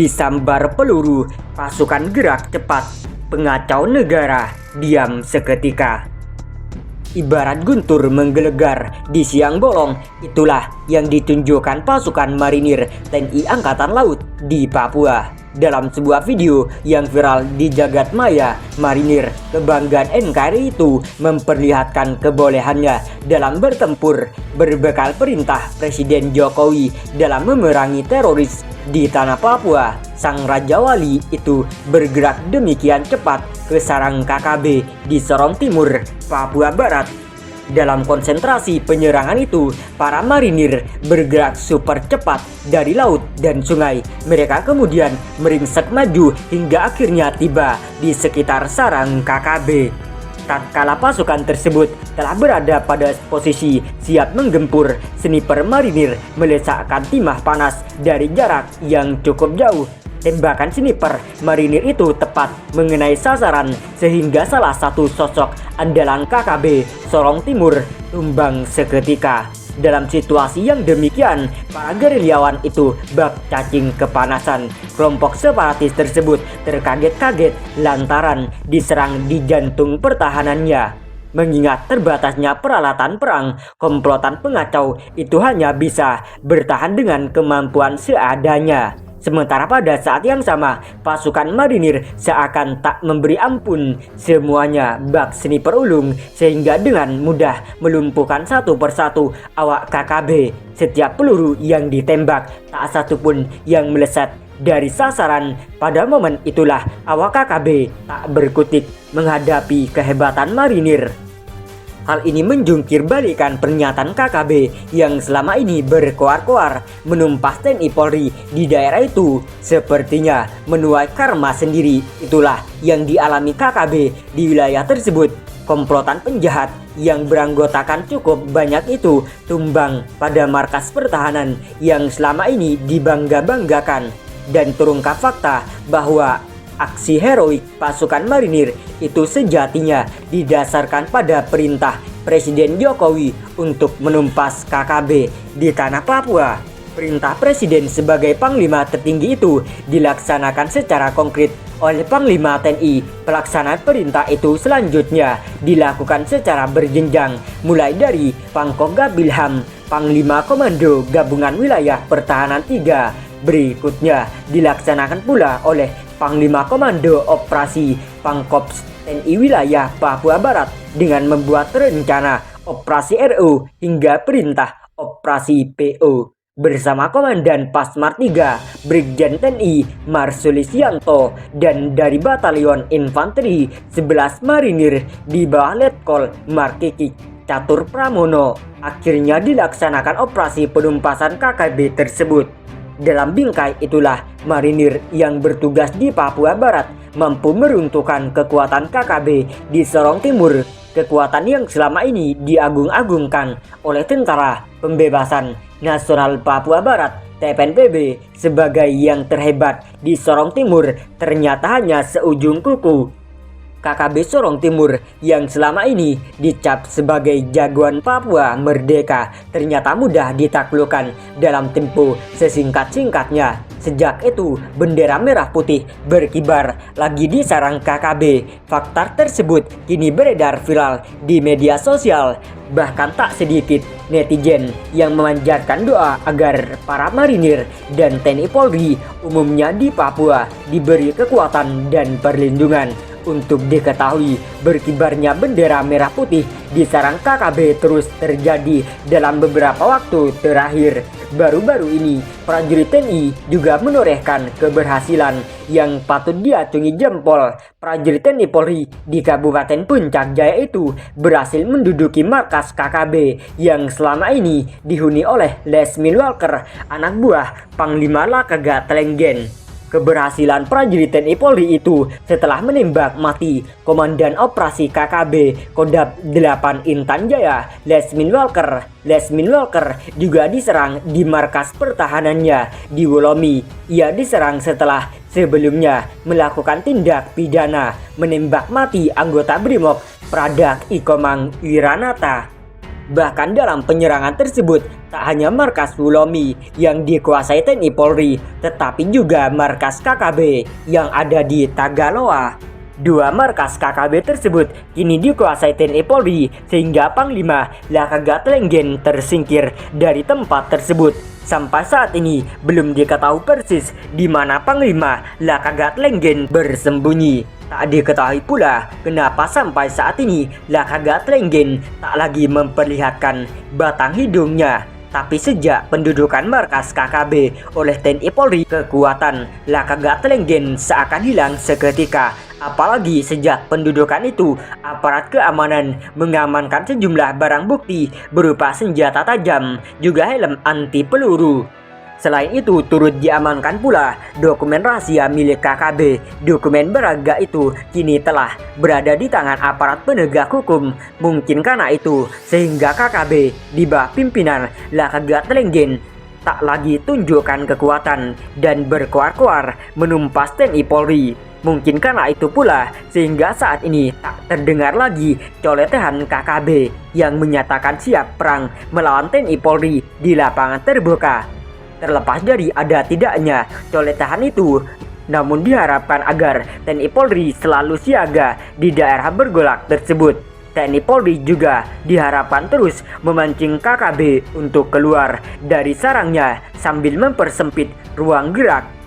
disambar peluru, pasukan gerak cepat, pengacau negara diam seketika. Ibarat guntur menggelegar di siang bolong, itulah yang ditunjukkan pasukan marinir TNI Angkatan Laut di Papua. Dalam sebuah video yang viral di jagat maya, marinir kebanggaan NKRI itu memperlihatkan kebolehannya dalam bertempur berbekal perintah Presiden Jokowi dalam memerangi teroris di tanah Papua. Sang Raja Wali itu bergerak demikian cepat ke sarang KKB di Sorong Timur, Papua Barat. Dalam konsentrasi penyerangan itu, para marinir bergerak super cepat dari laut dan sungai. Mereka kemudian meringsek maju hingga akhirnya tiba di sekitar sarang KKB. Tatkala pasukan tersebut telah berada pada posisi siap menggempur, sniper marinir melesakkan timah panas dari jarak yang cukup jauh. Tembakan sniper marinir itu tepat mengenai sasaran sehingga salah satu sosok andalan KKB Sorong Timur tumbang seketika. Dalam situasi yang demikian, para gerilyawan itu bak cacing kepanasan. Kelompok separatis tersebut terkaget-kaget lantaran diserang di jantung pertahanannya. Mengingat terbatasnya peralatan perang, komplotan pengacau itu hanya bisa bertahan dengan kemampuan seadanya. Sementara pada saat yang sama, pasukan marinir seakan tak memberi ampun. Semuanya bak sniper ulung sehingga dengan mudah melumpuhkan satu persatu awak KKB. Setiap peluru yang ditembak, tak satu pun yang meleset dari sasaran. Pada momen itulah awak KKB tak berkutik menghadapi kehebatan marinir. Hal ini menjungkir balikan pernyataan KKB yang selama ini berkoar-koar menumpas TNI Polri di daerah itu. Sepertinya menuai karma sendiri. Itulah yang dialami KKB di wilayah tersebut. Komplotan penjahat yang beranggotakan cukup banyak itu tumbang pada markas pertahanan yang selama ini dibangga-banggakan. Dan terungkap fakta bahwa aksi heroik pasukan marinir itu sejatinya didasarkan pada perintah Presiden Jokowi untuk menumpas KKB di tanah Papua. Perintah Presiden sebagai Panglima tertinggi itu dilaksanakan secara konkret oleh Panglima TNI. Pelaksanaan perintah itu selanjutnya dilakukan secara berjenjang, mulai dari Pangkop Gabilham, Panglima Komando Gabungan Wilayah Pertahanan 3. Berikutnya dilaksanakan pula oleh Panglima Komando Operasi Pangkops TNI Wilayah Papua Barat dengan membuat rencana Operasi RU hingga perintah Operasi PO bersama Komandan Pasmar 3 Brigjen TNI Marsulis Yanto dan dari Batalion Infanteri 11 Marinir di bawah Letkol Markiki Catur Pramono. Akhirnya dilaksanakan operasi penumpasan KKB tersebut. Dalam bingkai itulah marinir yang bertugas di Papua Barat mampu meruntuhkan kekuatan KKB di Sorong Timur. Kekuatan yang selama ini diagung-agungkan oleh Tentara Pembebasan Nasional Papua Barat TPNPB sebagai yang terhebat di Sorong Timur ternyata hanya seujung kuku. KKB Sorong Timur yang selama ini dicap sebagai jagoan Papua merdeka ternyata mudah ditaklukkan dalam tempo sesingkat-singkatnya. Sejak itu bendera merah putih berkibar lagi di sarang KKB. Fakta tersebut kini beredar viral di media sosial. Bahkan tak sedikit netizen yang memanjatkan doa agar para marinir dan TNI Polri umumnya di Papua diberi kekuatan dan perlindungan. Untuk diketahui, berkibarnya bendera merah putih di sarang KKB terus terjadi dalam beberapa waktu terakhir. Baru-baru ini, prajurit TNI juga menorehkan keberhasilan yang patut diacungi jempol. Prajurit TNI Polri di Kabupaten Puncak Jaya itu berhasil menduduki markas KKB yang selama ini dihuni oleh Lesmin Walker, anak buah Panglima Lakaga Telenggen. Keberhasilan prajurit TNI Polri itu setelah menembak mati Komandan Operasi KKB Kodam 8 Intan Jaya, Lesmin Walker. Lesmin Walker juga diserang di markas pertahanannya di Wolomi. Ia diserang setelah sebelumnya melakukan tindak pidana menembak mati anggota Brimob Pradak Ikomang Wiranata. Bahkan dalam penyerangan tersebut, tak hanya markas Sulomi yang dikuasai TNI Polri, tetapi juga markas KKB yang ada di Tagaloa. Dua markas KKB tersebut kini dikuasai TNI Polri sehingga Panglima Laka Gatlenggen tersingkir dari tempat tersebut. Sampai saat ini belum diketahui persis di mana Panglima Laka Gatlenggen bersembunyi. Tak diketahui pula kenapa sampai saat ini Laka Gatlenggen tak lagi memperlihatkan batang hidungnya. Tapi sejak pendudukan markas KKB oleh TNI Polri, kekuatan Laka Gatlenggen seakan hilang seketika. Apalagi sejak pendudukan itu, aparat keamanan mengamankan sejumlah barang bukti berupa senjata tajam, juga helm anti peluru. Selain itu, turut diamankan pula dokumen rahasia milik KKB. Dokumen berharga itu kini telah berada di tangan aparat penegak hukum. Mungkin karena itu, sehingga KKB di bawah pimpinan Laka Gatlenggen tak lagi tunjukkan kekuatan dan berkoar-koar menumpas TNI Polri. Mungkin karena itu pula, sehingga saat ini tak terdengar lagi coletehan KKB yang menyatakan siap perang melawan TNI Polri di lapangan terbuka. Terlepas dari ada tidaknya coletehan itu, namun diharapkan agar TNI Polri selalu siaga di daerah bergolak tersebut. TNI Polri juga diharapkan terus memancing KKB untuk keluar dari sarangnya sambil mempersempit ruang gerak